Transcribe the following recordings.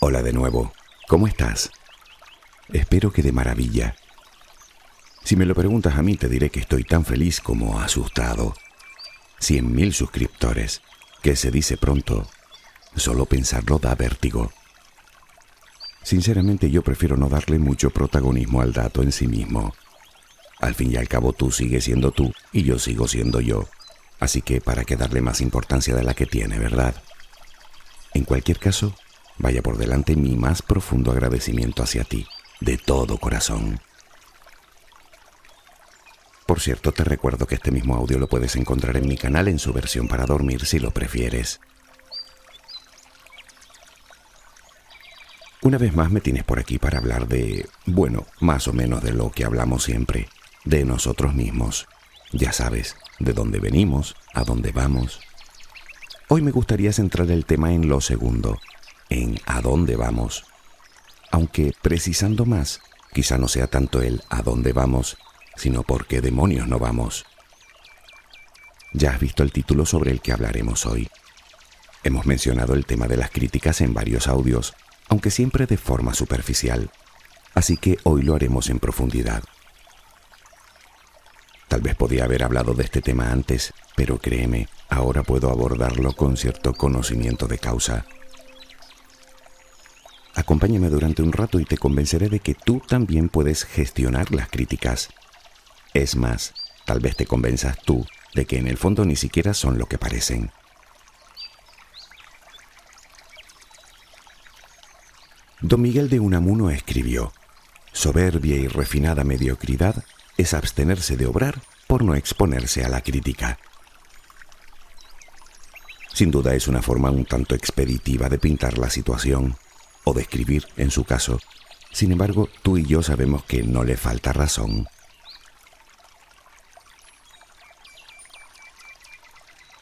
Hola de nuevo, ¿cómo estás? Espero que de maravilla. Si me lo preguntas a mí, te diré que estoy tan feliz como asustado. 100.000 suscriptores, que se dice pronto. Solo pensarlo da vértigo. Sinceramente, yo prefiero no darle mucho protagonismo al dato en sí mismo. Al fin y al cabo, tú sigues siendo tú y yo sigo siendo yo. Así que, ¿para qué darle más importancia de la que tiene, verdad? En cualquier caso, vaya por delante mi más profundo agradecimiento hacia ti, de todo corazón. Por cierto, te recuerdo que este mismo audio lo puedes encontrar en mi canal en su versión para dormir si lo prefieres. Una vez más me tienes por aquí para hablar de, bueno, más o menos de lo que hablamos siempre, de nosotros mismos. Ya sabes, de dónde venimos, a dónde vamos. Hoy me gustaría centrar el tema en lo segundo, en a dónde vamos. Aunque precisando más, quizá no sea tanto el a dónde vamos, sino por qué demonios no vamos. Ya has visto el título sobre el que hablaremos hoy. Hemos mencionado el tema de las críticas en varios audios, aunque siempre de forma superficial, así que hoy lo haremos en profundidad. Tal vez podía haber hablado de este tema antes, pero créeme, ahora puedo abordarlo con cierto conocimiento de causa. Acompáñame durante un rato y te convenceré de que tú también puedes gestionar las críticas. Es más, tal vez te convenzas tú de que en el fondo ni siquiera son lo que parecen. Don Miguel de Unamuno escribió: soberbia y refinada mediocridad es abstenerse de obrar por no exponerse a la crítica. Sin duda es una forma un tanto expeditiva de pintar la situación, o de escribir en su caso. Sin embargo, tú y yo sabemos que no le falta razón.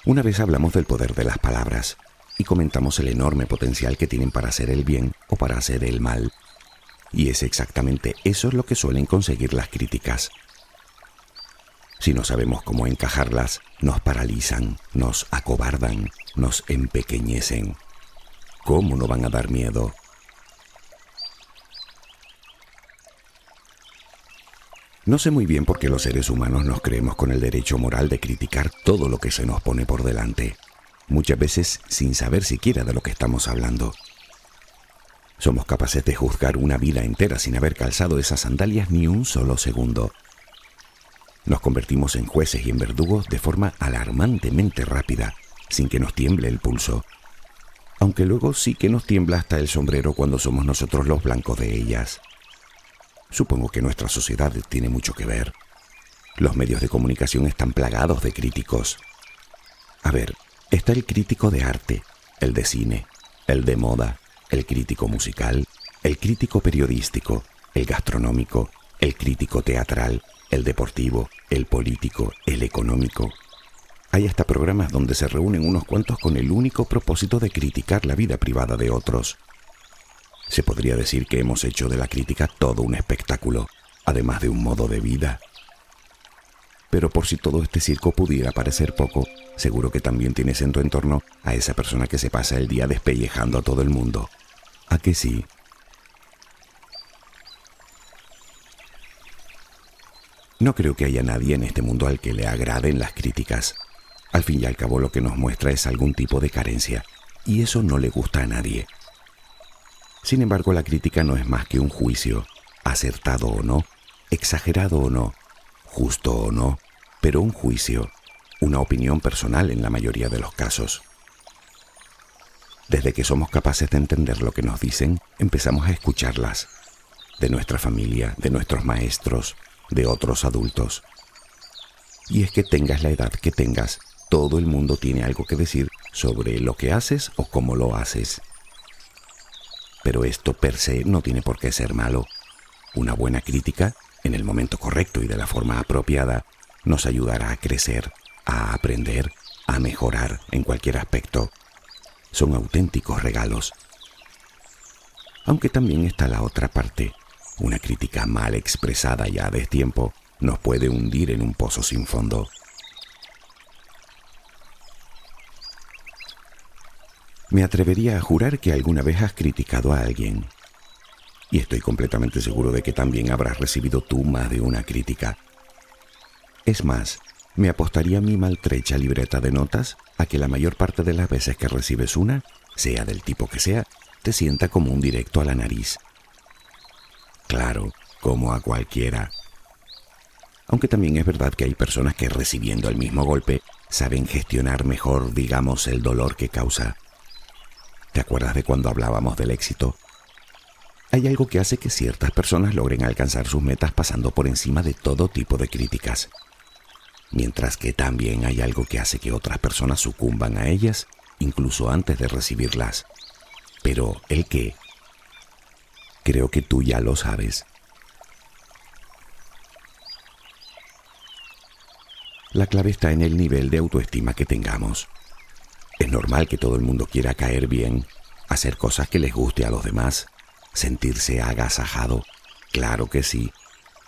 Una vez hablamos del poder de las palabras y comentamos el enorme potencial que tienen para hacer el bien o para hacer el mal. Y es exactamente eso lo que suelen conseguir las críticas. Si no sabemos cómo encajarlas, nos paralizan, nos acobardan, nos empequeñecen. ¿Cómo no van a dar miedo? No sé muy bien por qué los seres humanos nos creemos con el derecho moral de criticar todo lo que se nos pone por delante, muchas veces sin saber siquiera de lo que estamos hablando. Somos capaces de juzgar una vida entera sin haber calzado esas sandalias ni un solo segundo. Nos convertimos en jueces y en verdugos de forma alarmantemente rápida, sin que nos tiemble el pulso. Aunque luego sí que nos tiembla hasta el sombrero cuando somos nosotros los blancos de ellas. Supongo que nuestra sociedad tiene mucho que ver. Los medios de comunicación están plagados de críticos. A ver, está el crítico de arte, el de cine, el de moda, el crítico musical, el crítico periodístico, el gastronómico, el crítico teatral, el deportivo, el político, el económico. Hay hasta programas donde se reúnen unos cuantos con el único propósito de criticar la vida privada de otros. Se podría decir que hemos hecho de la crítica todo un espectáculo, además de un modo de vida. Pero por si todo este circo pudiera parecer poco, seguro que también tienes en tu entorno a esa persona que se pasa el día despellejando a todo el mundo. ¿A que sí? No creo que haya nadie en este mundo al que le agraden las críticas. Al fin y al cabo lo que nos muestra es algún tipo de carencia, y eso no le gusta a nadie. Sin embargo, la crítica no es más que un juicio, acertado o no, exagerado o no, justo o no, pero un juicio, una opinión personal en la mayoría de los casos. Desde que somos capaces de entender lo que nos dicen, empezamos a escucharlas, de nuestra familia, de nuestros maestros, de otros adultos. Y es que tengas la edad que tengas, todo el mundo tiene algo que decir sobre lo que haces o cómo lo haces. Pero esto per se no tiene por qué ser malo. Una buena crítica, en el momento correcto y de la forma apropiada, nos ayudará a crecer, a aprender, a mejorar en cualquier aspecto. Son auténticos regalos. Aunque también está la otra parte. Una crítica mal expresada y a destiempo nos puede hundir en un pozo sin fondo. Me atrevería a jurar que alguna vez has criticado a alguien. Y estoy completamente seguro de que también habrás recibido tú más de una crítica. Es más, me apostaría mi maltrecha libreta de notas a que la mayor parte de las veces que recibes una, sea del tipo que sea, te sienta como un directo a la nariz. Claro, como a cualquiera. Aunque también es verdad que hay personas que recibiendo el mismo golpe saben gestionar mejor, digamos, el dolor que causa. ¿Te acuerdas de cuando hablábamos del éxito? Hay algo que hace que ciertas personas logren alcanzar sus metas pasando por encima de todo tipo de críticas, mientras que también hay algo que hace que otras personas sucumban a ellas incluso antes de recibirlas. Pero, ¿el qué? Creo que tú ya lo sabes. La clave está en el nivel de autoestima que tengamos. Es normal que todo el mundo quiera caer bien, hacer cosas que les guste a los demás, sentirse agasajado. Claro que sí,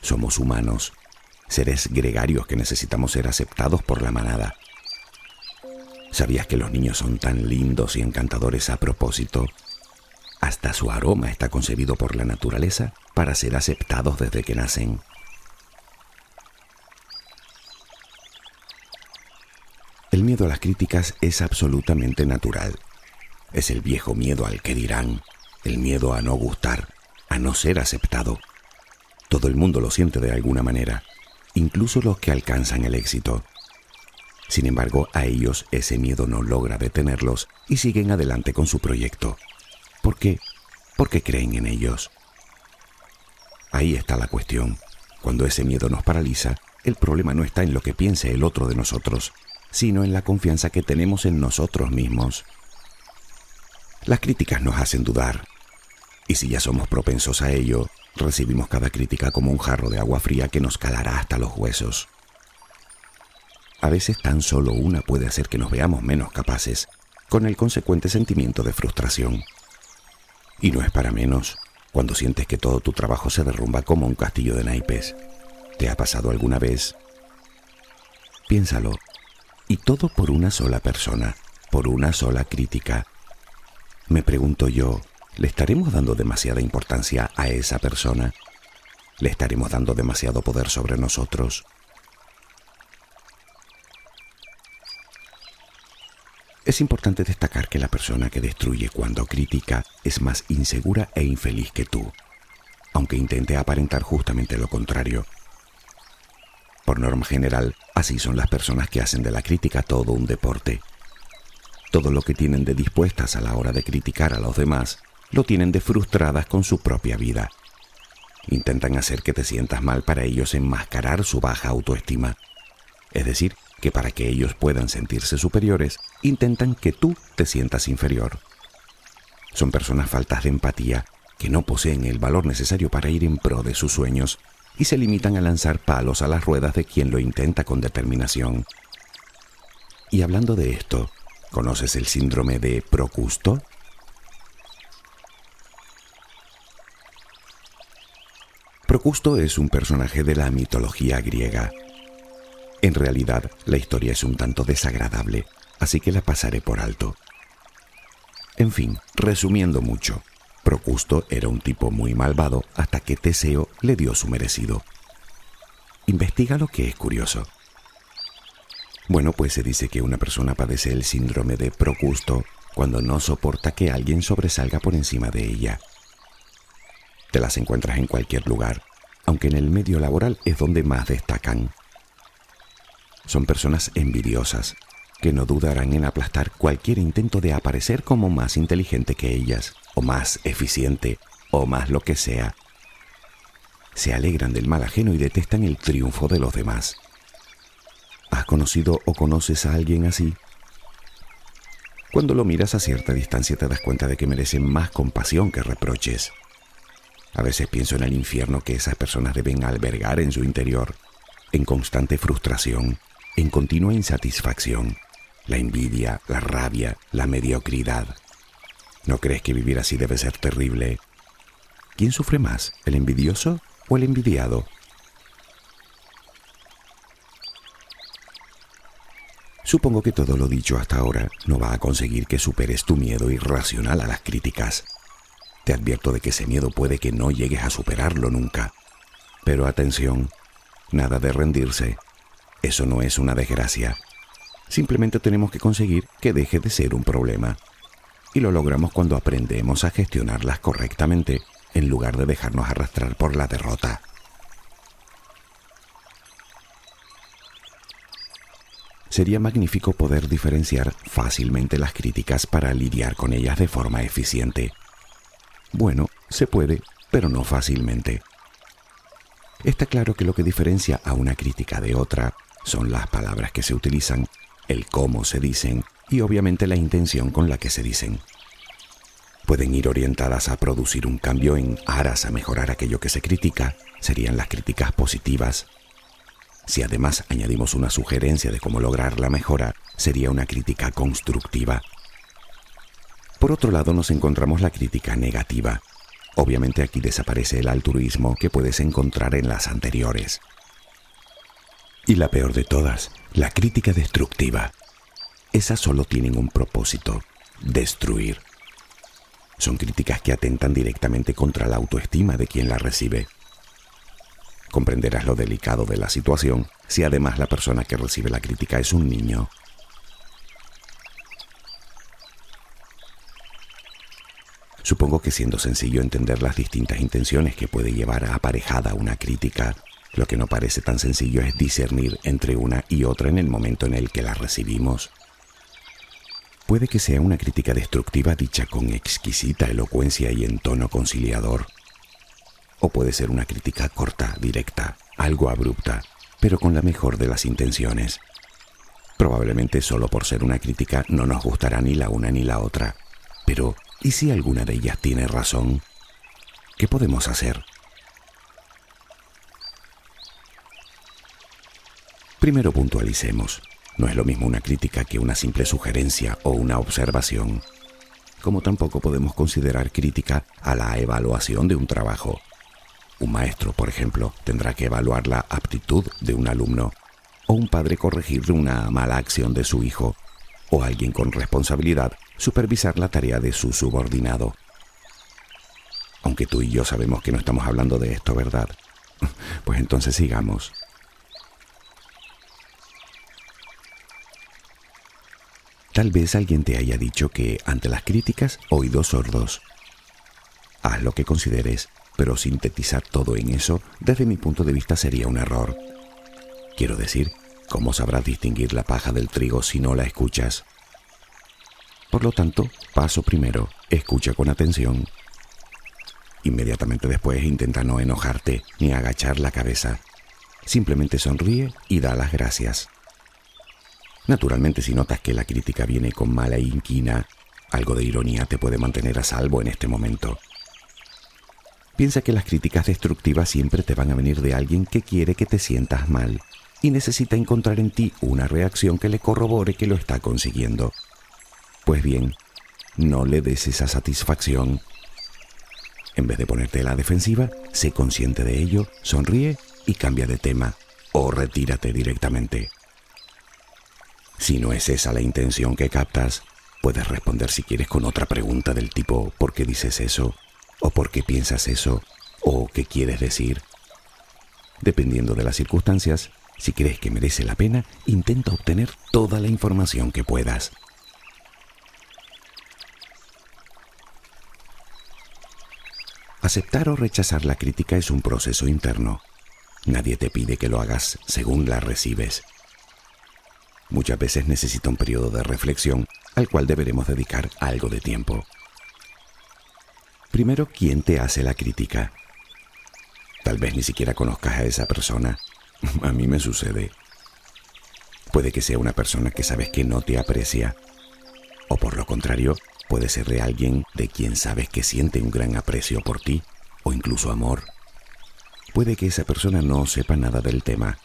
somos humanos, seres gregarios que necesitamos ser aceptados por la manada. ¿Sabías que los niños son tan lindos y encantadores a propósito? Hasta su aroma está concebido por la naturaleza para ser aceptados desde que nacen. El miedo a las críticas es absolutamente natural. Es el viejo miedo al que dirán, el miedo a no gustar, a no ser aceptado. Todo el mundo lo siente de alguna manera, incluso los que alcanzan el éxito. Sin embargo, a ellos ese miedo no logra detenerlos y siguen adelante con su proyecto. ¿Por qué? Porque creen en ellos. Ahí está la cuestión. Cuando ese miedo nos paraliza, el problema no está en lo que piense el otro de nosotros, sino en la confianza que tenemos en nosotros mismos. Las críticas nos hacen dudar, y si ya somos propensos a ello, recibimos cada crítica como un jarro de agua fría que nos calará hasta los huesos. A veces tan solo una puede hacer que nos veamos menos capaces, con el consecuente sentimiento de frustración. Y no es para menos cuando sientes que todo tu trabajo se derrumba como un castillo de naipes. ¿Te ha pasado alguna vez? Piénsalo. Y todo por una sola persona, por una sola crítica. Me pregunto yo, ¿le estaremos dando demasiada importancia a esa persona? ¿Le estaremos dando demasiado poder sobre nosotros? Es importante destacar que la persona que destruye cuando critica es más insegura e infeliz que tú, aunque intente aparentar justamente lo contrario. Por norma general, así son las personas que hacen de la crítica todo un deporte. Todo lo que tienen de dispuestas a la hora de criticar a los demás, lo tienen de frustradas con su propia vida. Intentan hacer que te sientas mal para ellos enmascarar su baja autoestima. Es decir, que para que ellos puedan sentirse superiores, intentan que tú te sientas inferior. Son personas faltas de empatía, que no poseen el valor necesario para ir en pro de sus sueños, y se limitan a lanzar palos a las ruedas de quien lo intenta con determinación. Y hablando de esto, ¿conoces el síndrome de Procusto? Procusto es un personaje de la mitología griega. En realidad, la historia es un tanto desagradable, así que la pasaré por alto. En fin, resumiendo mucho, Procusto era un tipo muy malvado hasta que Teseo le dio su merecido. Investiga lo que es curioso. Bueno, pues se dice que una persona padece el síndrome de Procusto cuando no soporta que alguien sobresalga por encima de ella. Te las encuentras en cualquier lugar, aunque en el medio laboral es donde más destacan. Son personas envidiosas, que no dudarán en aplastar cualquier intento de aparecer como más inteligente que ellas, o más eficiente, o más lo que sea. Se alegran del mal ajeno y detestan el triunfo de los demás. ¿Has conocido o conoces a alguien así? Cuando lo miras a cierta distancia te das cuenta de que merecen más compasión que reproches. A veces pienso en el infierno que esas personas deben albergar en su interior, en constante frustración, en continua insatisfacción, la envidia, la rabia, la mediocridad. ¿No crees que vivir así debe ser terrible? ¿Quién sufre más, el envidioso o el envidiado? Supongo que todo lo dicho hasta ahora no va a conseguir que superes tu miedo irracional a las críticas. Te advierto de que ese miedo puede que no llegues a superarlo nunca. Pero atención, nada de rendirse. Eso no es una desgracia. Simplemente tenemos que conseguir que deje de ser un problema. Y lo logramos cuando aprendemos a gestionarlas correctamente, en lugar de dejarnos arrastrar por la derrota. Sería magnífico poder diferenciar fácilmente las críticas para lidiar con ellas de forma eficiente. Bueno, se puede, pero no fácilmente. Está claro que lo que diferencia a una crítica de otra son las palabras que se utilizan, el cómo se dicen y obviamente la intención con la que se dicen. Pueden ir orientadas a producir un cambio en aras a mejorar aquello que se critica, serían las críticas positivas. Si además añadimos una sugerencia de cómo lograr la mejora, sería una crítica constructiva. Por otro lado, nos encontramos la crítica negativa. Obviamente aquí desaparece el altruismo que puedes encontrar en las anteriores. Y la peor de todas, la crítica destructiva. Esas solo tienen un propósito: destruir. Son críticas que atentan directamente contra la autoestima de quien la recibe. Comprenderás lo delicado de la situación si además la persona que recibe la crítica es un niño. Supongo que siendo sencillo entender las distintas intenciones que puede llevar aparejada una crítica, lo que no parece tan sencillo es discernir entre una y otra en el momento en el que la recibimos. Puede que sea una crítica destructiva dicha con exquisita elocuencia y en tono conciliador. O puede ser una crítica corta, directa, algo abrupta, pero con la mejor de las intenciones. Probablemente solo por ser una crítica no nos gustará ni la una ni la otra. Pero, ¿y si alguna de ellas tiene razón? ¿Qué podemos hacer? Primero puntualicemos. No es lo mismo una crítica que una simple sugerencia o una observación. Como tampoco podemos considerar crítica a la evaluación de un trabajo. Un maestro, por ejemplo, tendrá que evaluar la aptitud de un alumno, o un padre corregir una mala acción de su hijo, o alguien con responsabilidad supervisar la tarea de su subordinado. Aunque tú y yo sabemos que no estamos hablando de esto, ¿verdad? Pues entonces sigamos. Tal vez alguien te haya dicho que ante las críticas, oídos sordos. Haz lo que consideres, pero sintetizar todo en eso, desde mi punto de vista, sería un error. Quiero decir, ¿cómo sabrás distinguir la paja del trigo si no la escuchas? Por lo tanto, paso primero, escucha con atención. Inmediatamente después intenta no enojarte ni agachar la cabeza. Simplemente sonríe y da las gracias. Naturalmente, si notas que la crítica viene con mala inquina, algo de ironía te puede mantener a salvo en este momento. Piensa que las críticas destructivas siempre te van a venir de alguien que quiere que te sientas mal y necesita encontrar en ti una reacción que le corrobore que lo está consiguiendo. Pues bien, no le des esa satisfacción. En vez de ponerte a la defensiva, sé consciente de ello, sonríe y cambia de tema, o retírate directamente. Si no es esa la intención que captas, puedes responder si quieres con otra pregunta del tipo ¿por qué dices eso? ¿O por qué piensas eso? ¿O qué quieres decir? Dependiendo de las circunstancias, si crees que merece la pena, intenta obtener toda la información que puedas. Aceptar o rechazar la crítica es un proceso interno. Nadie te pide que lo hagas según la recibes. Muchas veces necesita un periodo de reflexión al cual deberemos dedicar algo de tiempo. Primero, ¿quién te hace la crítica? Tal vez ni siquiera conozcas a esa persona. A mí me sucede. Puede que sea una persona que sabes que no te aprecia. O por lo contrario, puede ser de alguien de quien sabes que siente un gran aprecio por ti, o incluso amor. Puede que esa persona no sepa nada del tema,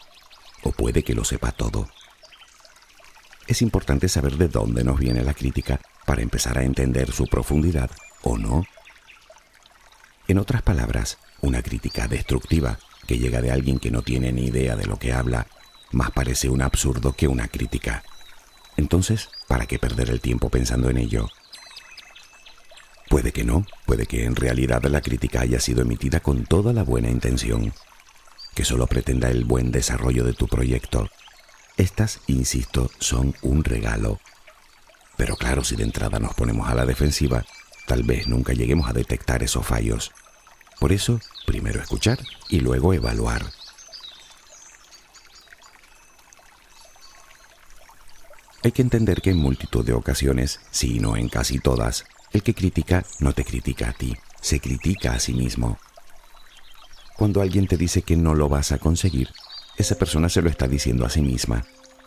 o puede que lo sepa todo. Es importante saber de dónde nos viene la crítica para empezar a entender su profundidad, ¿o no? En otras palabras, una crítica destructiva que llega de alguien que no tiene ni idea de lo que habla, más parece un absurdo que una crítica. Entonces, ¿para qué perder el tiempo pensando en ello? Puede que no, puede que en realidad la crítica haya sido emitida con toda la buena intención, que solo pretenda el buen desarrollo de tu proyecto. Estas, insisto, son un regalo. Pero claro, si de entrada nos ponemos a la defensiva, tal vez nunca lleguemos a detectar esos fallos. Por eso, primero escuchar y luego evaluar. Hay que entender que en multitud de ocasiones, si no en casi todas, el que critica no te critica a ti, se critica a sí mismo. Cuando alguien te dice que no lo vas a conseguir, esa persona se lo está diciendo a sí misma,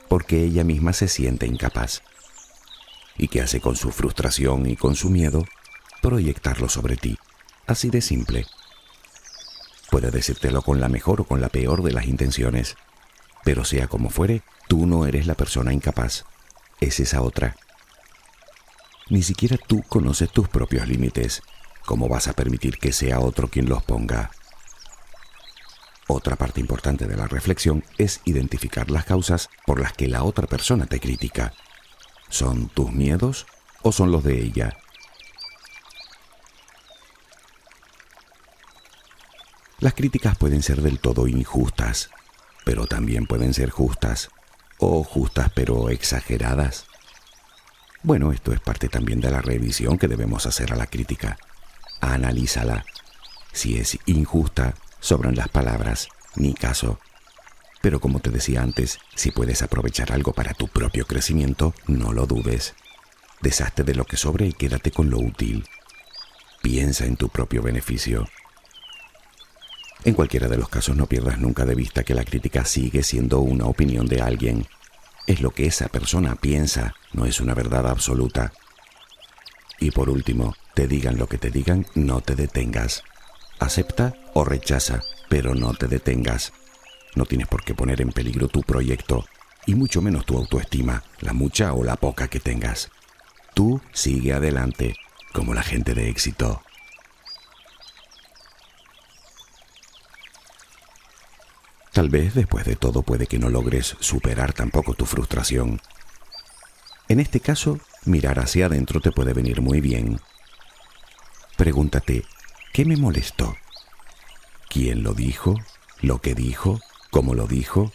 porque ella misma se siente incapaz. ¿Y qué hace con su frustración y con su miedo? Proyectarlo sobre ti, así de simple. Puede decírtelo con la mejor o con la peor de las intenciones, pero sea como fuere, tú no eres la persona incapaz, es esa otra. Ni siquiera tú conoces tus propios límites. ¿Cómo vas a permitir que sea otro quien los ponga? Otra parte importante de la reflexión es identificar las causas por las que la otra persona te critica. ¿Son tus miedos o son los de ella? Las críticas pueden ser del todo injustas, pero también pueden ser justas, o justas pero exageradas. Bueno, esto es parte también de la revisión que debemos hacer a la crítica. Analízala. Si es injusta, sobran las palabras, ni caso. Pero como te decía antes, si puedes aprovechar algo para tu propio crecimiento, no lo dudes. Deshazte de lo que sobre y quédate con lo útil. Piensa en tu propio beneficio. En cualquiera de los casos, no pierdas nunca de vista que la crítica sigue siendo una opinión de alguien. Es lo que esa persona piensa, no es una verdad absoluta. Y por último, te digan lo que te digan, no te detengas. Acepta o rechaza, pero no te detengas. No tienes por qué poner en peligro tu proyecto, y mucho menos tu autoestima, la mucha o la poca que tengas. Tú sigue adelante, como la gente de éxito. Tal vez después de todo puede que no logres superar tampoco tu frustración. En este caso, mirar hacia adentro te puede venir muy bien. Pregúntate, ¿qué me molestó? ¿Quién lo dijo? ¿Lo que dijo? ¿Cómo lo dijo?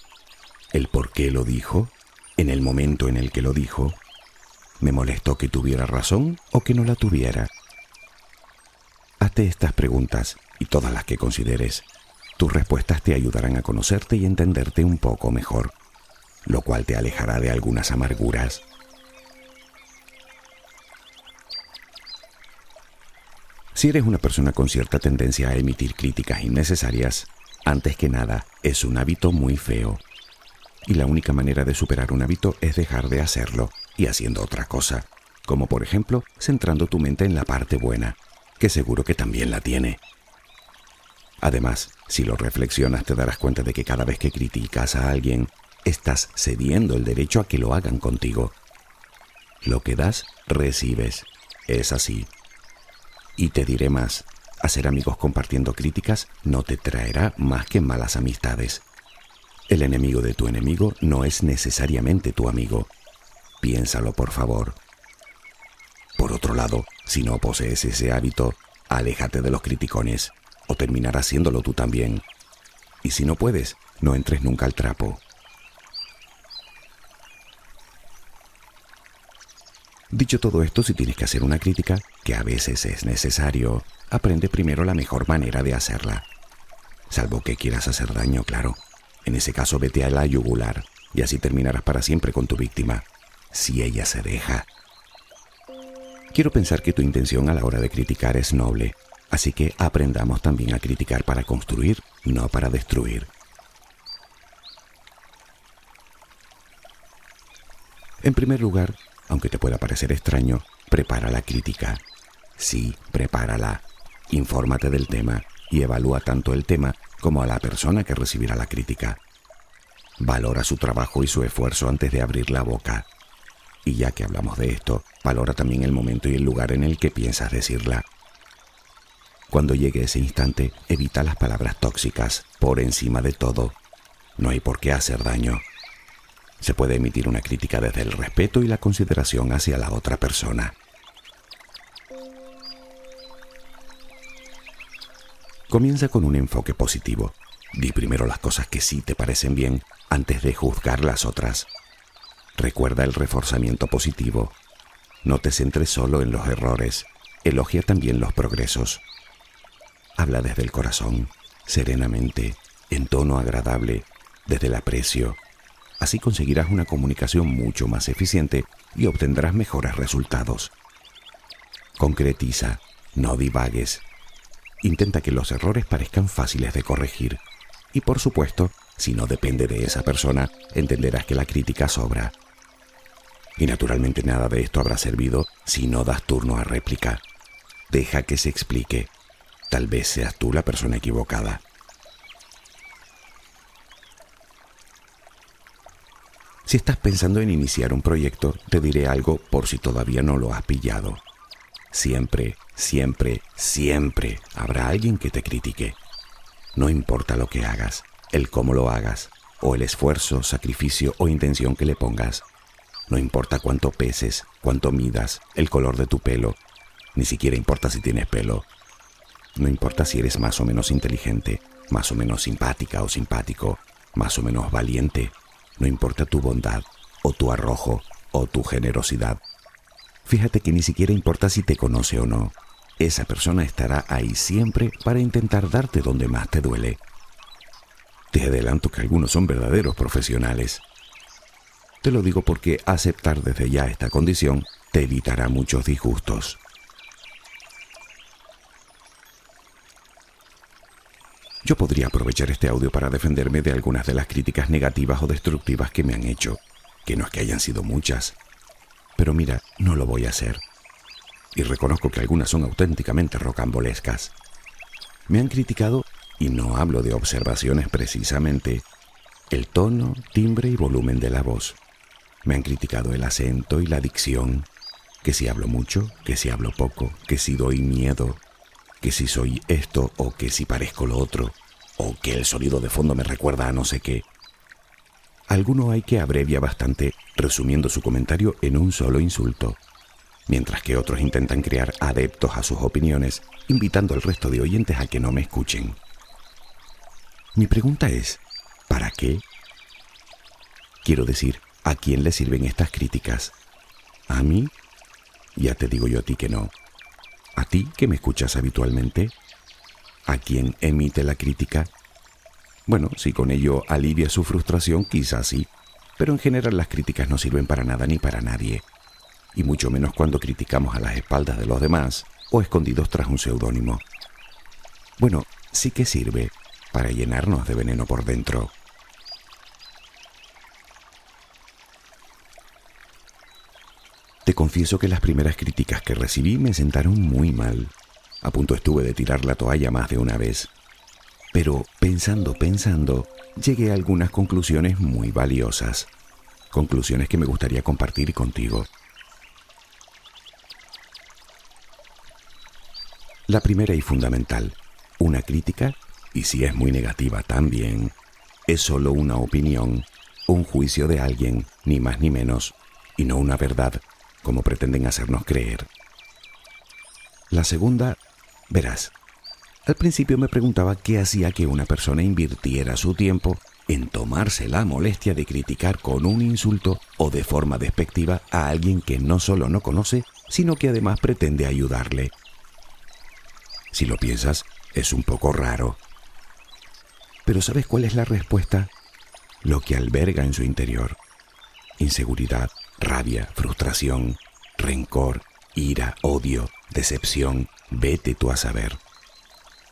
¿El por qué lo dijo? ¿En el momento en el que lo dijo? ¿Me molestó que tuviera razón o que no la tuviera? Hazte estas preguntas y todas las que consideres. Tus respuestas te ayudarán a conocerte y entenderte un poco mejor, lo cual te alejará de algunas amarguras. Si eres una persona con cierta tendencia a emitir críticas innecesarias, antes que nada, es un hábito muy feo. Y la única manera de superar un hábito es dejar de hacerlo y haciendo otra cosa, como por ejemplo, centrando tu mente en la parte buena, que seguro que también la tiene. Además, si lo reflexionas te darás cuenta de que cada vez que criticas a alguien, estás cediendo el derecho a que lo hagan contigo. Lo que das, recibes. Es así. Y te diré más, hacer amigos compartiendo críticas no te traerá más que malas amistades. El enemigo de tu enemigo no es necesariamente tu amigo. Piénsalo, por favor. Por otro lado, si no posees ese hábito, aléjate de los criticones. O terminarás haciéndolo tú también. Y si no puedes, no entres nunca al trapo. Dicho todo esto, si tienes que hacer una crítica, que a veces es necesario, aprende primero la mejor manera de hacerla. Salvo que quieras hacer daño, claro. En ese caso, vete a la yugular, y así terminarás para siempre con tu víctima, si ella se deja. Quiero pensar que tu intención a la hora de criticar es noble. Así que aprendamos también a criticar para construir, no para destruir. En primer lugar, aunque te pueda parecer extraño, prepara la crítica. Sí, prepárala. Infórmate del tema y evalúa tanto el tema como a la persona que recibirá la crítica. Valora su trabajo y su esfuerzo antes de abrir la boca. Y ya que hablamos de esto, valora también el momento y el lugar en el que piensas decirla. Cuando llegue ese instante, evita las palabras tóxicas, por encima de todo. No hay por qué hacer daño. Se puede emitir una crítica desde el respeto y la consideración hacia la otra persona. Comienza con un enfoque positivo. Di primero las cosas que sí te parecen bien antes de juzgar las otras. Recuerda el reforzamiento positivo. No te centres solo en los errores. Elogia también los progresos. Habla desde el corazón, serenamente, en tono agradable, desde el aprecio. Así conseguirás una comunicación mucho más eficiente y obtendrás mejores resultados. Concretiza, no divagues. Intenta que los errores parezcan fáciles de corregir. Y por supuesto, si no depende de esa persona, entenderás que la crítica sobra. Y naturalmente nada de esto habrá servido si no das turno a réplica. Deja que se explique. Tal vez seas tú la persona equivocada. Si estás pensando en iniciar un proyecto, te diré algo por si todavía no lo has pillado. Siempre, siempre, siempre habrá alguien que te critique. No importa lo que hagas, el cómo lo hagas, o el esfuerzo, sacrificio o intención que le pongas. No importa cuánto peses, cuánto midas, el color de tu pelo. Ni siquiera importa si tienes pelo. No importa si eres más o menos inteligente, más o menos simpática o simpático, más o menos valiente. No importa tu bondad, o tu arrojo, o tu generosidad. Fíjate que ni siquiera importa si te conoce o no. Esa persona estará ahí siempre para intentar darte donde más te duele. Te adelanto que algunos son verdaderos profesionales. Te lo digo porque aceptar desde ya esta condición te evitará muchos disgustos. Yo podría aprovechar este audio para defenderme de algunas de las críticas negativas o destructivas que me han hecho, que no es que hayan sido muchas. Pero mira, no lo voy a hacer. Y reconozco que algunas son auténticamente rocambolescas. Me han criticado, y no hablo de observaciones precisamente, el tono, timbre y volumen de la voz. Me han criticado el acento y la dicción, que si hablo mucho, que si hablo poco, que si doy miedo, que si soy esto o que si parezco lo otro, o que el sonido de fondo me recuerda a no sé qué. Alguno hay que abrevia bastante, resumiendo su comentario en un solo insulto, mientras que otros intentan crear adeptos a sus opiniones, invitando al resto de oyentes a que no me escuchen. Mi pregunta es, ¿para qué? Quiero decir, ¿a quién le sirven estas críticas? ¿A mí? Ya te digo yo a ti que no. ¿A ti que me escuchas habitualmente? ¿A quién emite la crítica? Bueno, si con ello alivia su frustración, quizás sí, pero en general las críticas no sirven para nada ni para nadie, y mucho menos cuando criticamos a las espaldas de los demás o escondidos tras un seudónimo. Bueno, sí que sirve para llenarnos de veneno por dentro. Te confieso que las primeras críticas que recibí me sentaron muy mal. A punto estuve de tirar la toalla más de una vez. Pero pensando, llegué a algunas conclusiones muy valiosas. Conclusiones que me gustaría compartir contigo. La primera y fundamental, una crítica, y si es muy negativa también, es solo una opinión, un juicio de alguien, ni más ni menos, y no una verdad, como pretenden hacernos creer. La segunda, verás, al principio me preguntaba qué hacía que una persona invirtiera su tiempo en tomarse la molestia de criticar con un insulto o de forma despectiva a alguien que no solo no conoce, sino que además pretende ayudarle. Si lo piensas, es un poco raro. Pero ¿sabes cuál es la respuesta? Lo que alberga en su interior. Inseguridad, rabia, frustración, rencor, ira, odio, decepción, vete tú a saber.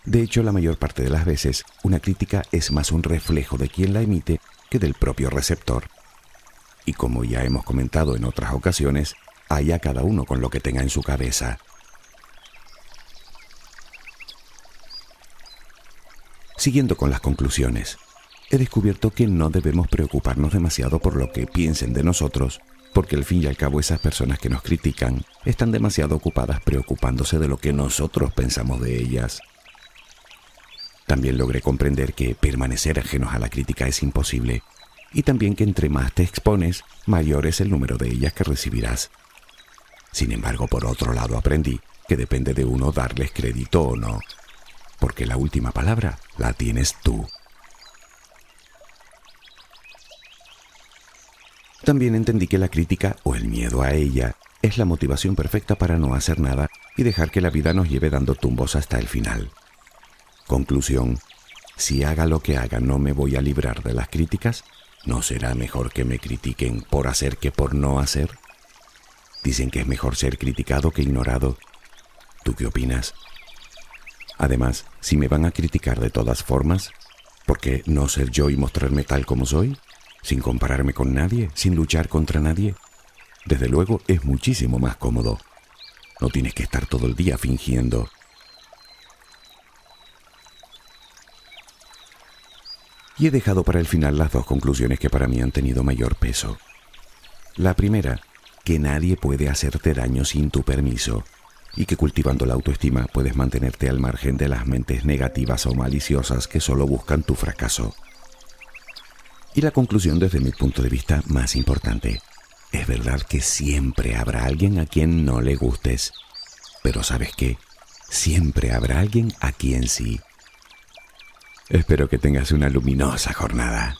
De hecho, la mayor parte de las veces, una crítica es más un reflejo de quien la emite que del propio receptor. Y como ya hemos comentado en otras ocasiones, allá cada uno con lo que tenga en su cabeza. Siguiendo con las conclusiones, he descubierto que no debemos preocuparnos demasiado por lo que piensen de nosotros, porque al fin y al cabo esas personas que nos critican están demasiado ocupadas preocupándose de lo que nosotros pensamos de ellas. También logré comprender que permanecer ajenos a la crítica es imposible, y también que entre más te expones, mayor es el número de ellas que recibirás. Sin embargo, por otro lado, aprendí que depende de uno darles crédito o no, porque la última palabra la tienes tú. También entendí que la crítica o el miedo a ella es la motivación perfecta para no hacer nada y dejar que la vida nos lleve dando tumbos hasta el final. Conclusión: si haga lo que haga no me voy a librar de las críticas. ¿No será mejor que me critiquen por hacer que por no hacer? Dicen que es mejor ser criticado que ignorado. ¿Tú qué opinas? Además, si me van a criticar de todas formas, ¿por qué no ser yo y mostrarme tal como soy? Sin compararme con nadie, sin luchar contra nadie. Desde luego es muchísimo más cómodo. No tienes que estar todo el día fingiendo. Y he dejado para el final las dos conclusiones que para mí han tenido mayor peso. La primera, que nadie puede hacerte daño sin tu permiso, y que cultivando la autoestima puedes mantenerte al margen de las mentes negativas o maliciosas que solo buscan tu fracaso. Y la conclusión desde mi punto de vista más importante: es verdad que siempre habrá alguien a quien no le gustes, pero ¿sabes qué? Siempre habrá alguien a quien sí. Espero que tengas una luminosa jornada.